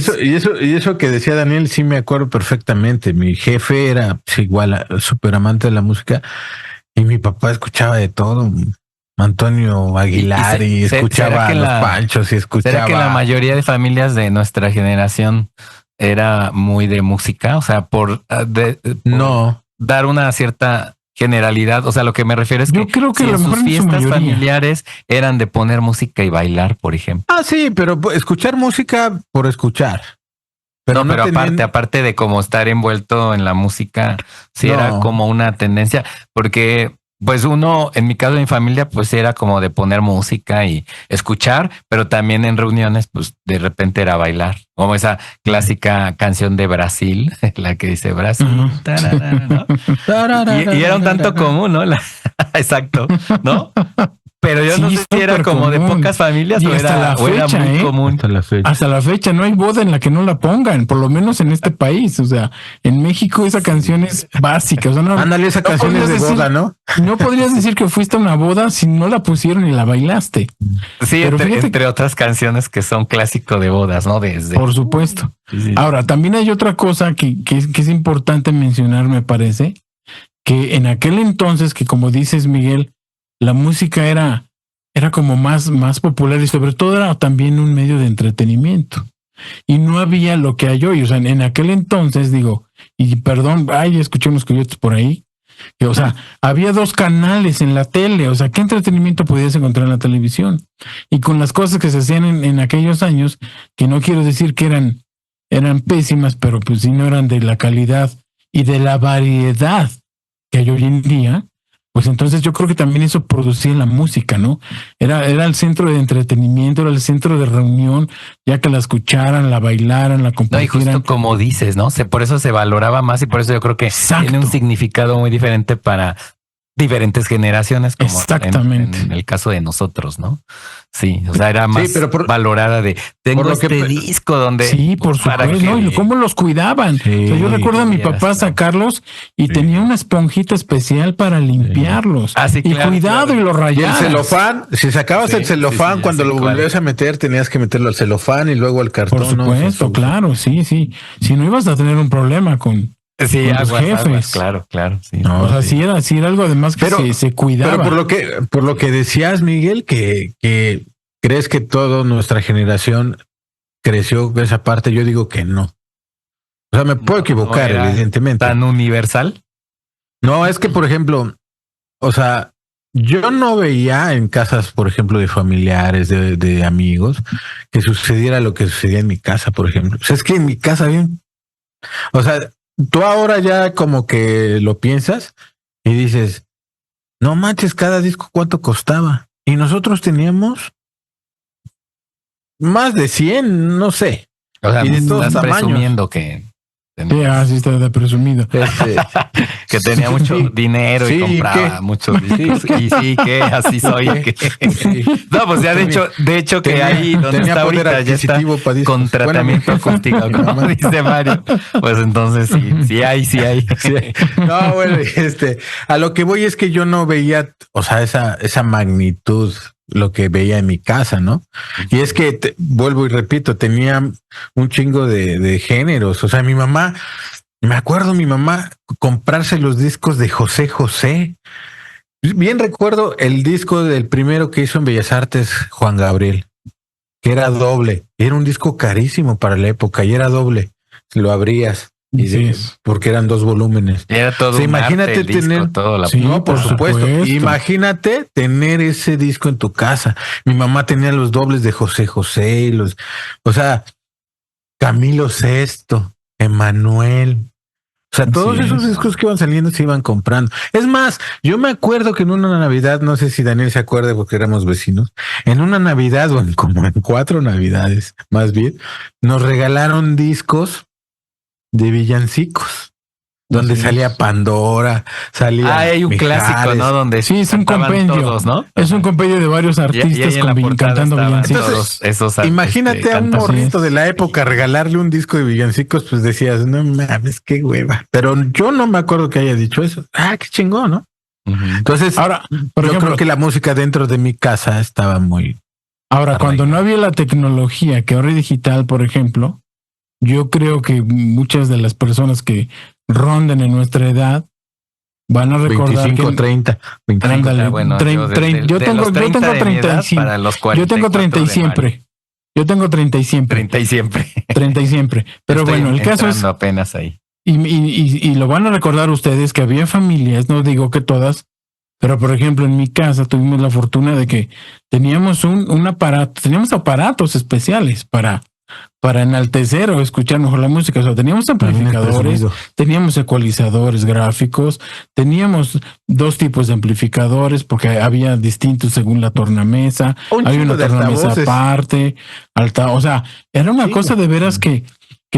eso que decía Daniel, sí me acuerdo perfectamente. Mi jefe era igual, súper amante de la música y mi papá escuchaba de todo. Antonio Aguilar y escuchaba a los Panchos y escuchaba. ¿Será que la mayoría de familias de nuestra generación era muy de música? O sea, por no dar una cierta generalidad. O sea, lo que me refiero es yo creo que si sus fiestas familiares eran de poner música y bailar, por ejemplo. Ah, sí, pero escuchar música por escuchar. Pero aparte de como estar envuelto en la música, sí era como una tendencia, porque Pues uno, en mi caso, en mi familia, pues era como de poner música y escuchar, pero también en reuniones, pues de repente era bailar, como esa clásica canción de Brasil, la que dice Brasil, tarara, ¿no? Y era un tanto común, ¿no? Exacto, ¿no? Pero yo no sé si era como común. De pocas familias o era muy común. Hasta la fecha no hay boda en la que no la pongan, por lo menos en este país. O sea, en México esa canción es básica. O sea, ándale, esa canción es de boda, ¿no? No podrías decir que fuiste a una boda si no la pusieron y la bailaste. Sí, entre otras canciones que son clásico de bodas, ¿no? Por supuesto. Sí. Ahora, también hay otra cosa que es importante mencionar, me parece, que en aquel entonces, que como dices, Miguel, la música era como más popular y sobre todo era también un medio de entretenimiento. Y no había lo que hay hoy. O sea, en aquel entonces, digo, y perdón, escuché unos coyotes por ahí. O sea, había 2 canales en la tele. O sea, ¿qué entretenimiento podías encontrar en la televisión? Y con las cosas que se hacían en aquellos años, que no quiero decir que eran pésimas, pero pues sí no eran de la calidad y de la variedad que hay hoy en día. Pues entonces yo creo que también eso producía la música, ¿no? Era el centro de entretenimiento, era el centro de reunión, ya que la escucharan, la bailaran, la compartieran. No, y justo como dices, ¿no? Por eso se valoraba más y por eso yo creo que tiene un significado muy diferente para diferentes generaciones, como exactamente en el caso de nosotros, ¿no? Sí, o sea, era más valorada de tengo disco donde... Sí, por supuesto, ¿no? Y cómo los cuidaban. Sí, o sea, yo recuerdo a mi papá sacarlos y tenía una esponjita especial para limpiarlos. Sí, y claro, cuidado, y los rayabas. Y el celofán, si sacabas el celofán, cuando lo volvías a meter, tenías que meterlo al celofán y luego al cartón. Por supuesto, ¿no? Claro, sí. Si no ibas a tener un problema con... Sí, los jefes. Claro. Sí. No, o sea, sí era algo además que se cuidaba. Pero por lo que decías, Miguel, que crees que toda nuestra generación creció esa parte, yo digo que no. O sea, me puedo equivocar, evidentemente. ¿Tan universal? No, es que, por ejemplo, o sea, yo no veía en casas, por ejemplo, de familiares, de amigos, que sucediera lo que sucedía en mi casa, por ejemplo. O sea, es que en mi casa bien. O sea, tú ahora ya como que lo piensas y dices, no manches, cada disco cuánto costaba. Y nosotros teníamos más de 100, no sé. O sea, y de todos estás tamaños. Presumiendo que... Sí, está de presumido. Que tenía mucho dinero y compraba muchos discos. Y sí, que así soy. No, pues ya de hecho que ahí donde está ahorita ya está con tratamiento acústico, como dice Mario. Pues entonces sí hay. No, bueno, a lo que voy es que yo no veía, o sea, esa magnitud, lo que veía en mi casa, ¿no? Y es que, vuelvo y repito, tenía un chingo de géneros. O sea, mi mamá comprarse los discos de José José. Bien recuerdo el disco del primero que hizo en Bellas Artes, Juan Gabriel, que era doble. Era un disco carísimo para la época y era doble. Lo abrías. Porque eran 2 volúmenes. Era todo. O sea, imagínate tener disco, no, por supuesto. Imagínate tener ese disco en tu casa. Mi mamá tenía los dobles de José José, o sea, Camilo VI, Emanuel. O sea, todos esos discos que iban saliendo se iban comprando. Es más, yo me acuerdo que en una Navidad, no sé si Daniel se acuerda porque éramos vecinos, en una Navidad o como en 4 Navidades, más bien, nos regalaron discos de villancicos, donde salía Pandora, salía hay un Mijares. Clásico, ¿no? Donde sí, es un compendio, todos, ¿no? Es un compendio de varios artistas cantando villancicos. Entonces, imagínate a un morrito de la época regalarle un disco de villancicos, pues decías, no mames, qué hueva. Pero yo no me acuerdo que haya dicho eso. Qué chingón, ¿no? Entonces, ahora, por ejemplo, creo que la música dentro de mi casa estaba muy... Ahora, cuando no había la tecnología que ahora es digital, por ejemplo, yo creo que muchas de las personas que rondan en nuestra edad van a recordar 25, 30. Yo tengo 35. Para los 40, yo tengo 30 y siempre. Yo tengo 30 y siempre. 30 y siempre. Pero bueno, el caso es apenas ahí. Y lo van a recordar ustedes que había familias, no digo que todas, pero por ejemplo en mi casa tuvimos la fortuna de que teníamos un aparato, teníamos aparatos especiales para para enaltecer o escuchar mejor la música. O sea, teníamos amplificadores, teníamos ecualizadores gráficos, teníamos 2 tipos de amplificadores porque había distintos según la tornamesa, había una tornamesa aparte, o sea, era una cosa de veras que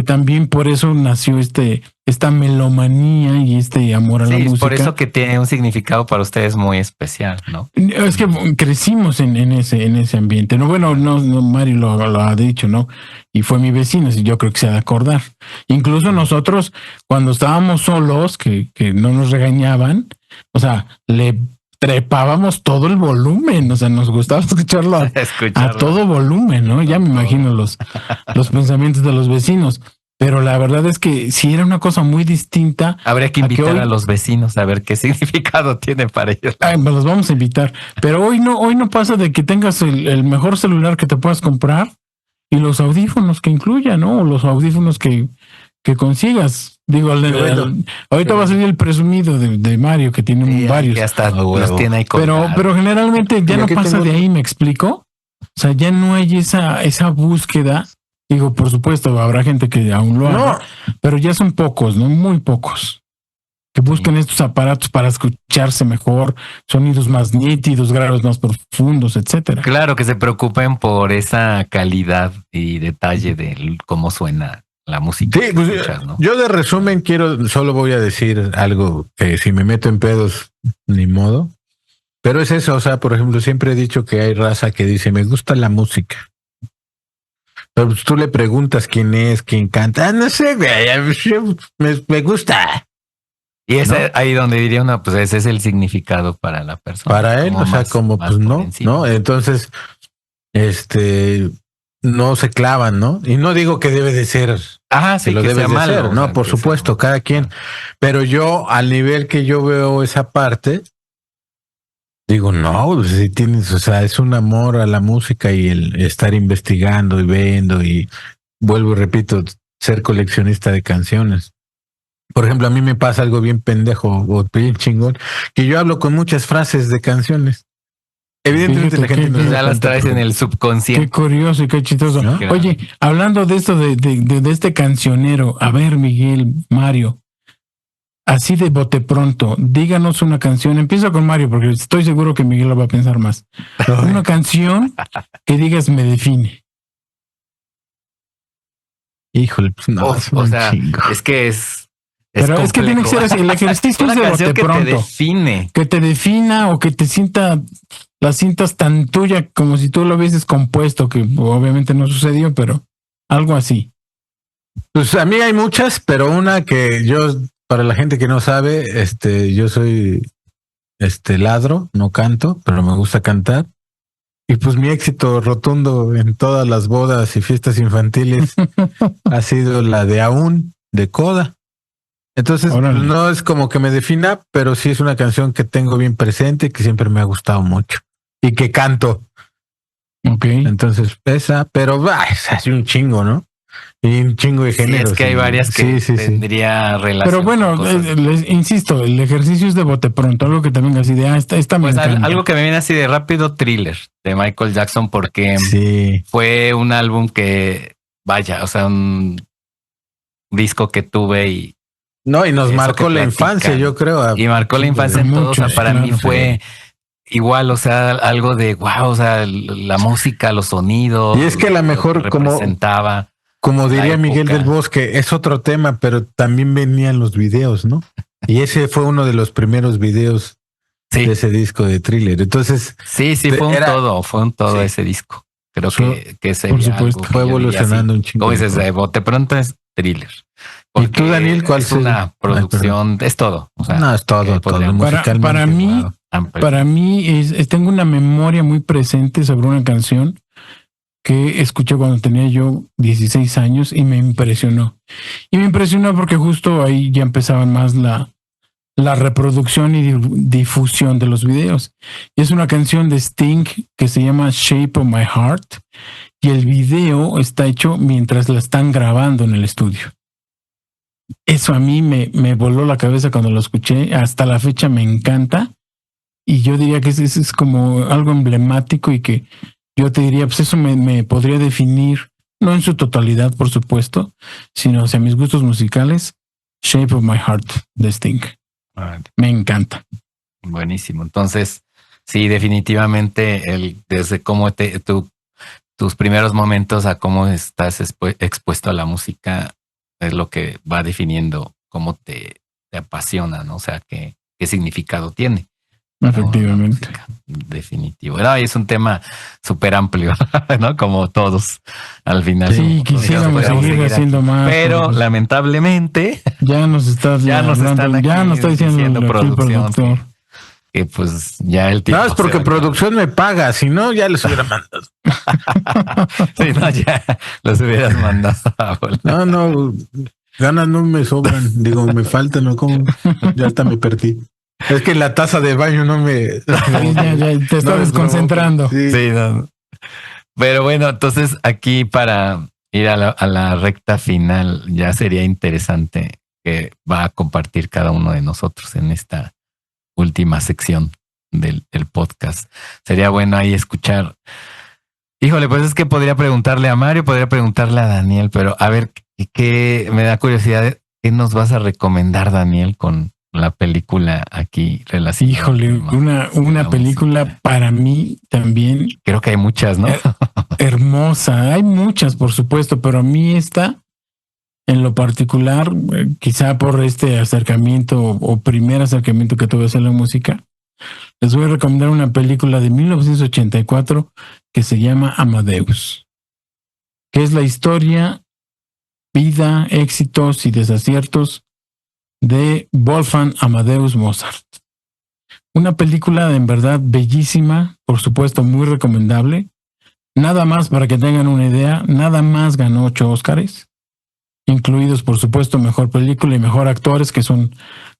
también por eso nació esta melomanía y este amor a la música. Por eso que tiene un significado para ustedes muy especial, ¿no? Es que crecimos en ese ambiente. No, bueno, no Mario lo ha dicho, ¿no? Y fue mi vecino, y yo creo que se ha de acordar. Incluso nosotros, cuando estábamos solos, que no nos regañaban, o sea, le trepábamos todo el volumen, o sea, nos gustaba escucharlo a todo volumen, ¿no? Ya me imagino los pensamientos de los vecinos, pero la verdad es que sí era una cosa muy distinta. Habría que invitar a los vecinos a ver qué significado tiene para ellos. Me los vamos a invitar, pero hoy no pasa de que tengas el mejor celular que te puedas comprar y los audífonos que incluya, ¿no? O los audífonos que consigas. Digo, ahorita va a salir el presumido de Mario, que tiene varios. Que hasta los tiene ahí pero generalmente ya no pasa de ahí, ¿me explico? O sea, ya no hay esa búsqueda. Digo, por supuesto, habrá gente que aún lo haga, pero ya son pocos, ¿no? Muy pocos. Que busquen estos aparatos para escucharse mejor, sonidos más nítidos, grados más profundos, etcétera. Claro, que se preocupen por esa calidad y detalle de cómo suena la música. Sí, pues, ¿no? Yo de resumen solo voy a decir algo que si me meto en pedos, ni modo. Pero es eso, o sea, por ejemplo, siempre he dicho que hay raza que dice, me gusta la música. Pero pues, tú le preguntas quién es, quién canta. No sé, me gusta. Y es ahí donde diría uno, pues ese es el significado para la persona. Para él, o sea, como pues no. Entonces, no se clavan, ¿no? Y no digo que debe de ser. Sí, que lo debe de malo, ser, ¿no? Por supuesto, cada quien. Pero yo, al nivel que yo veo esa parte, digo, no, pues si tienes, o sea, es un amor a la música y el estar investigando y viendo y vuelvo y repito, ser coleccionista de canciones. Por ejemplo, a mí me pasa algo bien pendejo o bien chingón, que yo hablo con muchas frases de canciones. Evidentemente la gente no ya las traes en el subconsciente. Qué curioso y qué chistoso, ¿no? Oye, hablando de esto de este cancionero, a ver, Miguel, Mario, así de bote pronto, díganos una canción. Empiezo con Mario porque estoy seguro que Miguel lo va a pensar más. Una canción que digas me define. Híjole, pues no, o sea, es que es pero complejo. Es que tiene que ser así, el ejercicio es de bote pronto. Que te defina o que te la sientas tan tuya como si tú lo hubieses compuesto, que obviamente no sucedió, pero algo así. Pues a mí hay muchas, pero una que yo, para la gente que no sabe, yo soy ladro, no canto, pero me gusta cantar. Y pues mi éxito rotundo en todas las bodas y fiestas infantiles ha sido la de Aún, de Coda. Entonces, no es como que me defina, pero sí es una canción que tengo bien presente y que siempre me ha gustado mucho. Y que canto. Ok. Entonces, esa, pero es así un chingo, ¿no? Y un chingo de géneros. Es que hay varias que tendría relación. Pero bueno, les insisto, el ejercicio es de bote pronto, algo que también así de, esta pues algo que me viene así de rápido, Thriller, de Michael Jackson, porque fue un álbum que, vaya, o sea, un disco que tuve y nos marcó la infancia, yo creo. Y marcó la infancia en todos. O sea, para mí fue igual, o sea, algo de wow, o sea, la música, los sonidos. Y es que la mejor como diría Miguel del Bosque, es otro tema, pero también venían los videos, ¿no? Y ese fue uno de los primeros videos de ese disco de Thriller. Entonces, sí, fue un todo ese disco. Creo que sería por supuesto, fue evolucionando un chingo. Como dices, de bote pronto es Thriller. ¿Y tú, Daniel, cuál es una producción? Es todo. O sea, no, es todo. Para mí tengo una memoria muy presente sobre una canción que escuché cuando tenía yo 16 años y me impresionó. Y me impresionó porque justo ahí ya empezaban más la reproducción y difusión de los videos. Y es una canción de Sting que se llama Shape of My Heart y el video está hecho mientras la están grabando en el estudio. Eso a mí me voló la cabeza cuando lo escuché. Hasta la fecha me encanta. Y yo diría que es como algo emblemático y que yo te diría, pues eso me podría definir no en su totalidad, por supuesto, sino hacia mis gustos musicales, Shape of My Heart de Sting. Me encanta. Buenísimo. Entonces, sí, definitivamente desde cómo tus primeros momentos a cómo estás expuesto a la música es lo que va definiendo cómo te apasiona, ¿no? O sea, qué significado tiene. Efectivamente. Definitivo. No, y es un tema súper amplio, ¿no? Como todos al final. Sí, quisiéramos seguir haciendo más. Pero pues, lamentablemente ya nos está diciendo producción. Que pues ya el tiempo. No, es porque producción me paga, si no, ya les hubiera mandado. Sí, no, ya los hubieras mandado. No, ganas no me sobran, digo, me faltan, ¿no? Como ya hasta me perdí. Es que la taza de baño no me... ya te estás desconcentrando. Sí, no. Pero bueno, entonces aquí para ir a la recta final, ya sería interesante que va a compartir cada uno de nosotros en esta última sección del podcast. Sería bueno ahí escuchar. Híjole, pues es que podría preguntarle a Mario, podría preguntarle a Daniel, pero a ver, ¿qué me da curiosidad? ¿Qué nos vas a recomendar, Daniel, con la película aquí relacionada? Híjole, una película música. Para mí también. Creo que hay muchas, ¿no? Hermosa. Hay muchas, por supuesto, pero a mí esta, en lo particular, quizá por este acercamiento o primer acercamiento que tuve hacia la música, les voy a recomendar una película de 1984 que se llama Amadeus, que es la historia, vida, éxitos y desaciertos de Wolfgang Amadeus Mozart. Una película en verdad bellísima, por supuesto muy recomendable. Nada más para que tengan una idea, nada más ganó 8 Óscares, incluidos por supuesto mejor película y mejor actores, que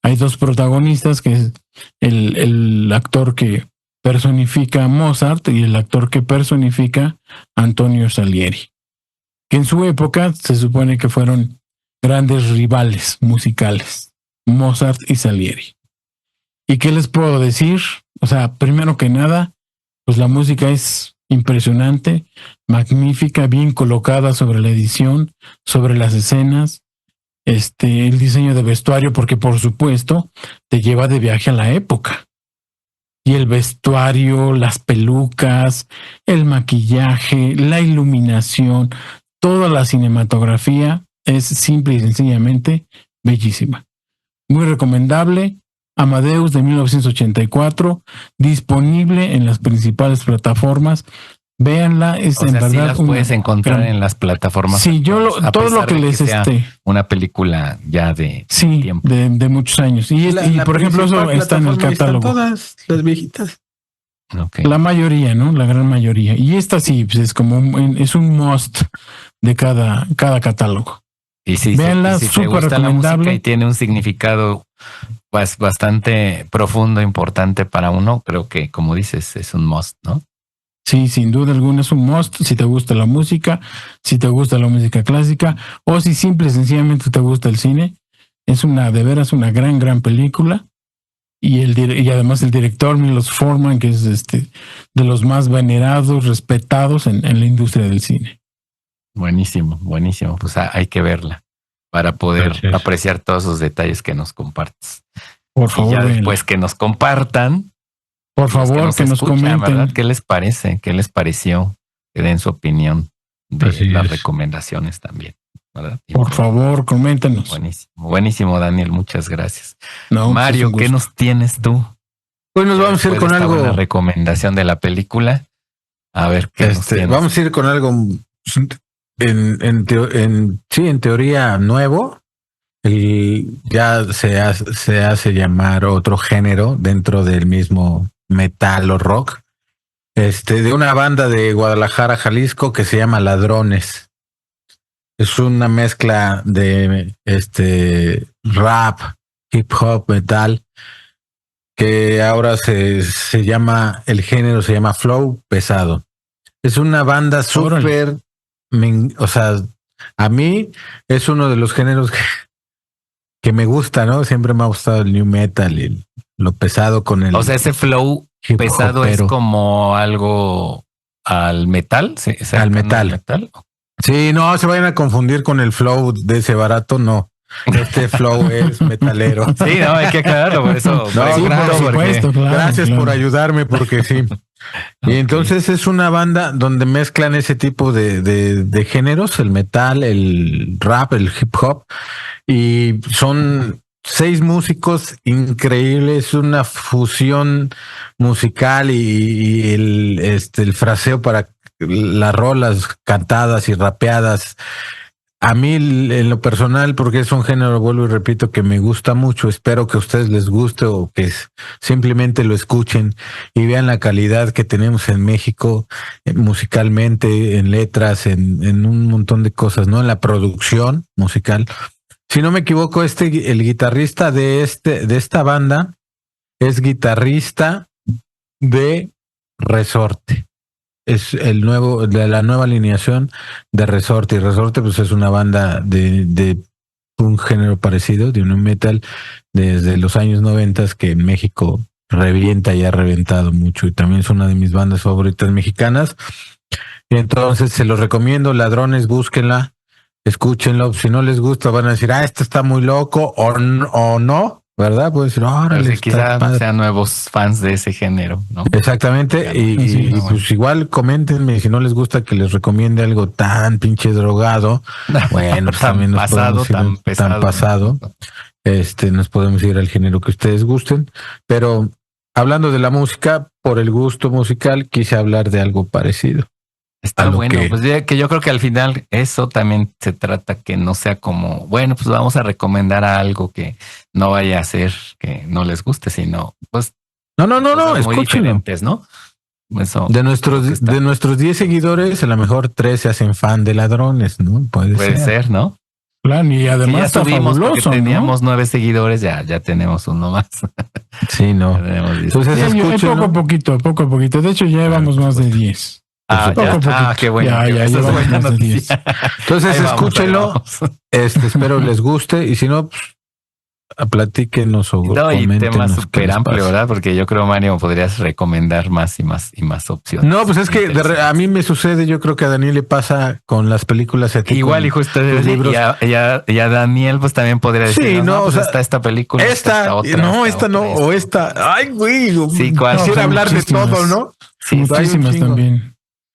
hay 2 protagonistas, que es el actor que personifica a Mozart y el actor que personifica a Antonio Salieri, que en su época se supone que fueron grandes rivales musicales, Mozart y Salieri. ¿Y qué les puedo decir? O sea, primero que nada, pues la música es impresionante, magnífica, bien colocada sobre la edición, sobre las escenas, el diseño de vestuario, porque por supuesto te lleva de viaje a la época. Y el vestuario, las pelucas, el maquillaje, la iluminación, toda la cinematografía es simple y sencillamente bellísima. Muy recomendable. Amadeus de 1984, disponible en las principales plataformas. Véanla, es en verdad. Sí las puedes encontrar en las plataformas. Sí, todo lo que les una película ya de tiempo. De muchos años. Y por ejemplo, eso está en el catálogo. Todas las viejitas. Okay. La mayoría, ¿no? La gran mayoría. Y esta sí, pues es como es un must de cada catálogo. Y sí, véanla, si te gusta la música y tiene un significado pues bastante profundo, importante para uno, creo que, como dices, es un must, ¿no? Sí, sin duda alguna es un must. Si te gusta la música, si te gusta la música clásica, o si simple y sencillamente te gusta el cine, es de veras una gran película. Y además el director Milos Forman, que es de los más venerados, respetados en la industria del cine. Buenísimo. Pues hay que verla para poder apreciar todos esos detalles que nos compartes. Por favor. Y ya después que nos compartan. Por favor, que nos comenten. ¿Verdad? ¿Qué les parece? ¿Qué les pareció? Que den su opinión de las recomendaciones también, ¿verdad? Por favor, coméntenos. Buenísimo, Daniel. Muchas gracias. No, Mario, ¿qué nos tienes tú? Pues nos vamos a ir con algo. Una recomendación de la película. A ver qué nos tienes. Vamos a ir con algo en teoría nuevo. Ya se hace llamar otro género dentro del mismo metal o rock, de una banda de Guadalajara, Jalisco, que se llama Ladrones. Es una mezcla de rap, hip hop, metal, que ahora se llama, el género se llama flow pesado. Es una banda súper, o sea, a mí es uno de los géneros que me gusta, ¿no? Siempre me ha gustado el new metal y lo pesado con el... O sea, ese flow pesado es como algo al metal. Al metal. Sí, no se vayan a confundir con el flow de ese barato, no. Este flow es metalero. Sí, no, hay que aclararlo, por eso. No, Sí, claro, por supuesto, claro. Gracias claro. por ayudarme, porque sí. Y entonces es una banda donde mezclan ese tipo de géneros, el metal, el rap, el hip hop, y son 6 músicos increíbles, una fusión musical y el fraseo para las rolas cantadas y rapeadas. A mí, en lo personal, porque es un género, vuelvo y repito, que me gusta mucho, espero que a ustedes les guste o que simplemente lo escuchen y vean la calidad que tenemos en México musicalmente, en letras, en un montón de cosas, ¿no? En la producción musical. Si no me equivoco, el guitarrista de esta banda es guitarrista de Resorte. Es el nuevo, de la nueva alineación de Resorte. Y Resorte, pues, es una banda de un género parecido, de un metal desde los años 90 que en México revienta y ha reventado mucho. Y también es una de mis bandas favoritas mexicanas. Y entonces se los recomiendo, ladrones, búsquenla, escúchenlo. Si no les gusta, van a decir, esto está muy loco, o no. ¿Verdad? Puede decir, órale, quizá sean nuevos fans de ese género, ¿no? Exactamente. Y pues igual coméntenme si no les gusta que les recomiende algo tan pinche drogado. Bueno, pues tan también nos pasado, podemos ir tan pasado. Nos podemos ir al género que ustedes gusten. Pero hablando de la música, por el gusto musical, quise hablar de algo parecido. Está bueno, pues que yo creo que al final eso también se trata, que no sea como, bueno, pues vamos a recomendar algo que no vaya a ser que no les guste, sino pues no, muy diferentes, ¿no? Eso, de nuestros 10 seguidores, a lo mejor 3 se hacen fan de ladrones, ¿no? Puede ser, ¿no? Claro, y además ya está subimos fabuloso, porque teníamos 9 seguidores, ya tenemos uno más. Sí, no. Entonces poco a poquito. De hecho, ya llevamos más de 10. Qué bueno. Ya llevamos más de 10. Entonces, escúchenlo. Espero les guste. Y si no, pues, platíquenos o y tema súper amplio, ¿verdad? Porque yo creo, Mario, podrías recomendar más y más opciones. No, pues es que a mí me sucede, yo creo que a Daniel le pasa con las películas. Igual, y justo y a Daniel, pues también podría decir, sí, no, pues o sea, está esta película. Esta no, o esta. Ay, güey. Sí, quisiera hablar de todo, ¿no? Sí, muchísimas también.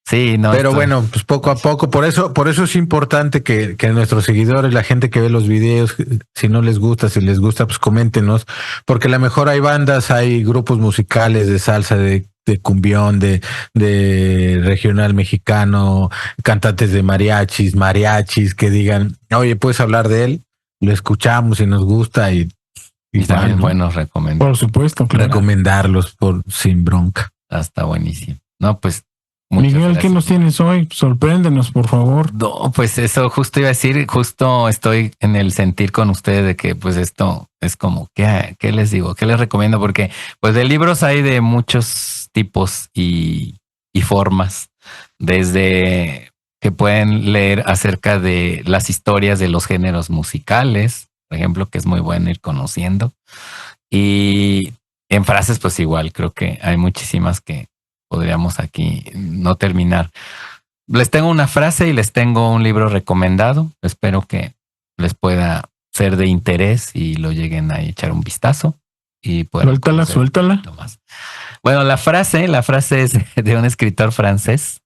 Sí, no. Pero bueno, pues poco a poco. Por eso es importante que nuestros seguidores, la gente que ve los videos, si no les gusta, si les gusta, pues coméntenos, porque a lo mejor hay bandas, hay grupos musicales de salsa, de cumbión, de regional mexicano, cantantes de mariachis que digan, oye, puedes hablar de él, lo escuchamos y nos gusta y también buenos recomendar. Por supuesto, claro. Recomendarlos sin bronca. Está buenísimo. No, pues. Miguel, ¿qué nos tienes hoy? Sorpréndenos, por favor. No, pues eso justo iba a decir, justo estoy en el sentir con ustedes de que pues esto es como, ¿qué les digo? ¿Qué les recomiendo? Porque pues de libros hay de muchos tipos y formas, desde que pueden leer acerca de las historias de los géneros musicales, por ejemplo, que es muy bueno ir conociendo. Y en frases, pues igual, creo que hay muchísimas que podríamos aquí no terminar. Les tengo una frase y les tengo un libro recomendado. Espero que les pueda ser de interés y lo lleguen a echar un vistazo. Y suéltala. Bueno, la frase es de un escritor francés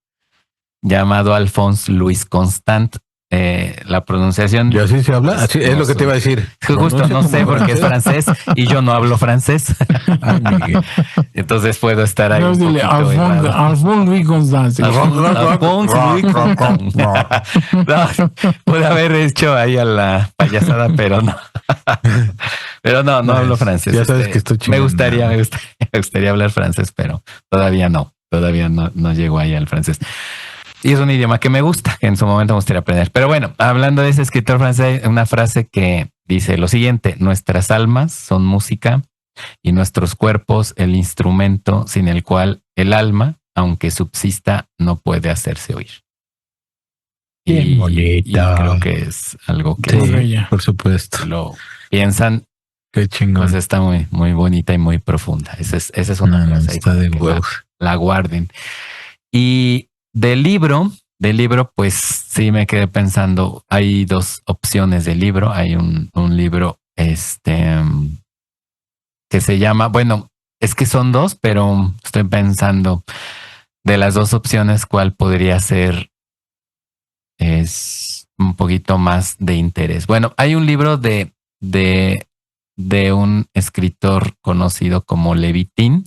llamado Alphonse Louis Constant. La pronunciación. ¿Y así se habla? Así es lo que te iba a decir. Justo no sé porque es francés y yo no hablo francés. Ay, Miguel. Entonces puedo estar ahí. Alphonse Louis Constant. Alphonse Louis Constant. Pude haber hecho ahí a la payasada, pero no. Pero no hablo francés. Ya sabes que estoy chingando. Me gustaría hablar francés, pero todavía no llego ahí al francés. Y es un idioma que me gusta, que en su momento me gustaría aprender. Pero bueno, hablando de ese escritor francés, una frase que dice lo siguiente: nuestras almas son música y nuestros cuerpos el instrumento sin el cual el alma, aunque subsista, no puede hacerse oír. Bien bonita. Y creo que es algo que sí, por supuesto lo piensan. Qué chingón. Pues está muy, muy bonita y muy profunda. Esa es una frase está de la guarden. Y del libro, del libro, pues sí me quedé pensando, hay dos opciones de libro. Hay un libro que se llama, bueno, es que son dos, pero estoy pensando de las dos opciones cuál podría ser es un poquito más de interés. Bueno, hay un libro de un escritor conocido como Levitín.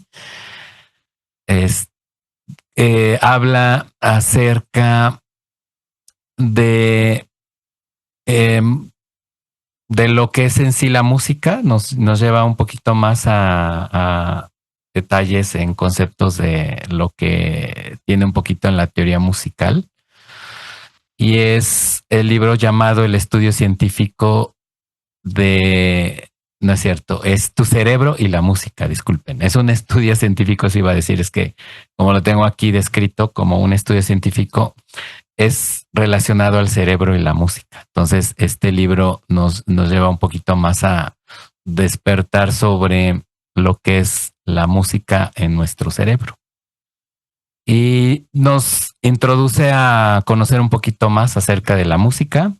Habla acerca de, de lo que es en sí la música. Nos lleva un poquito más a detalles en conceptos de lo que tiene un poquito en la teoría musical. Y es el libro llamado El estudio científico de... No es cierto, es Tu cerebro y la música, disculpen. Es un estudio científico, se iba a decir, es que como lo tengo aquí descrito como un estudio científico, es relacionado al cerebro y la música. Entonces, este libro nos lleva un poquito más a despertar sobre lo que es la música en nuestro cerebro. Y nos introduce a conocer un poquito más acerca de la música,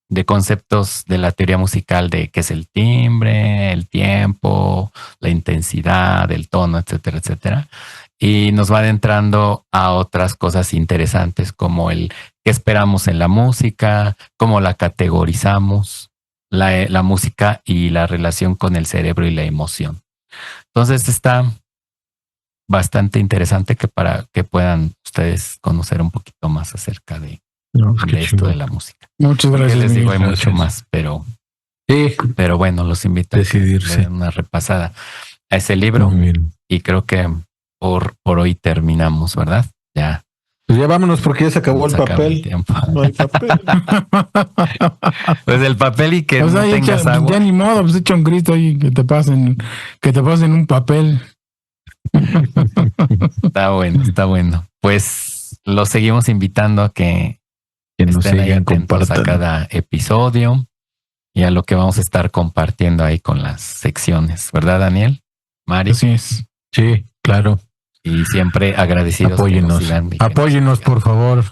de conceptos de la teoría musical, de qué es el timbre, el tiempo, la intensidad, el tono, etcétera, etcétera. Y nos va adentrando a otras cosas interesantes como el qué esperamos en la música, cómo la categorizamos, la música y la relación con el cerebro y la emoción. Entonces está bastante interesante que para que puedan ustedes conocer un poquito más acerca de esto de la música. Muchas gracias. Les digo, hay Gracias. mucho más, pero Sí, pero bueno, los invito decidirse. a que den una repasada a ese libro. Muy bien. Y creo que por hoy terminamos, ¿verdad? Ya. Pues ya vámonos porque ya se acabó el se acabó el papel. tiempo. No hay papel. Pues el papel y que O sea, no tengas agua. ya ni modo, pues echa un grito ahí que te pasen un papel. Está bueno, está bueno. Pues los seguimos invitando a que Que nos estén ahí sigan, atentos a compartan. cada episodio y a lo que vamos a estar compartiendo ahí con las secciones, ¿verdad, Daniel? Mari. Así es. Sí, claro. Y siempre agradecidos. Apóyenos. Que nos sigan y que Apóyenos, por favor.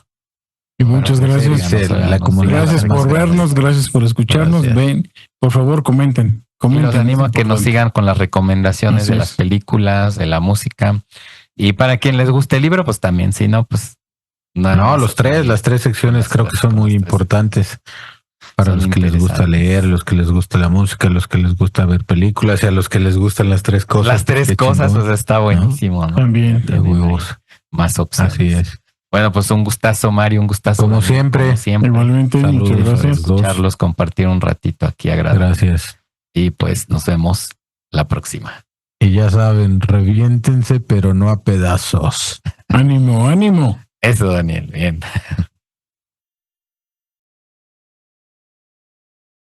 Y muchas Bueno, pues, gracias. síganos, La síganos, comunidad. Gracias por síganos. vernos, gracias por escucharnos. Gracias. Ven, por favor, comenten. Y comenten, los animo es a que nos importante. sigan con las recomendaciones Así de las es. películas, de la música. Y para quien les guste el libro, pues también, si no, pues nada No, más. las tres secciones creo que son muy importantes para Son los que les gusta interesantes. leer, los que les gusta la música, los que les gusta ver películas y a los que les gustan las tres cosas. Las tres Qué cosas, chingón. o sea, está buenísimo, ¿no? También. De Tienen ahí huevos. más opciones. Así es. Bueno, pues un gustazo, Mario, un gustazo. Como Daniel, siempre. como siempre. Igualmente, Saludos muchas a gracias. los dos. Escucharlos, compartir un ratito aquí, agradable. Gracias. Y pues nos vemos la próxima. Y ya saben, reviéntense, pero no a pedazos. Ánimo, ánimo. Eso, Daniel, bien.